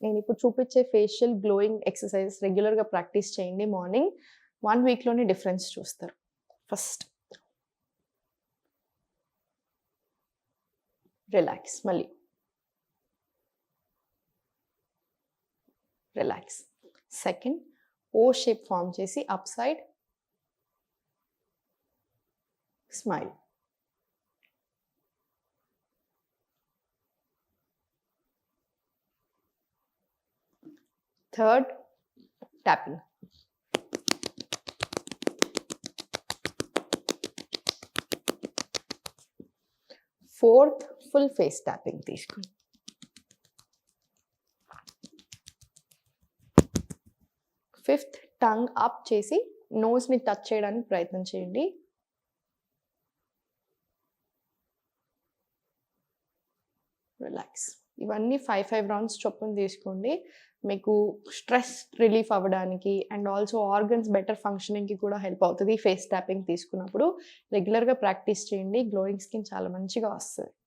నేను ఇప్పుడు చూపించే ఫేషియల్ గ్లోయింగ్ ఎక్సర్సైజ్ రెగ్యులర్గా ప్రాక్టీస్ చేయండి. మార్నింగ్ 1 వీక్లోనే డిఫరెన్స్ చూస్తారు. ఫస్ట్ రిలాక్స్, మళ్ళీ రిలాక్స్. సెకండ్ ఓ షేప్ ఫామ్ చేసి up side smile. Third tapping. Fourth full face tapping తీసుకోండి. ఫిఫ్త్ టంగ్ అప్ చేసి నోస్ని టచ్ చేయడానికి ప్రయత్నం చేయండి. రిలాక్స్. ఇవన్నీ 5 రౌండ్స్ చొప్పున తీసుకోండి. మీకు స్ట్రెస్ రిలీఫ్ అవ్వడానికి అండ్ ఆల్సో ఆర్గన్స్ బెటర్ ఫంక్షనింగ్కి కూడా హెల్ప్ అవుతుంది ఫేస్ ట్యాపింగ్ తీసుకున్నప్పుడు. రెగ్యులర్గా ప్రాక్టీస్ చేయండి. గ్లోయింగ్ స్కిన్ చాలా మంచిగా వస్తుంది.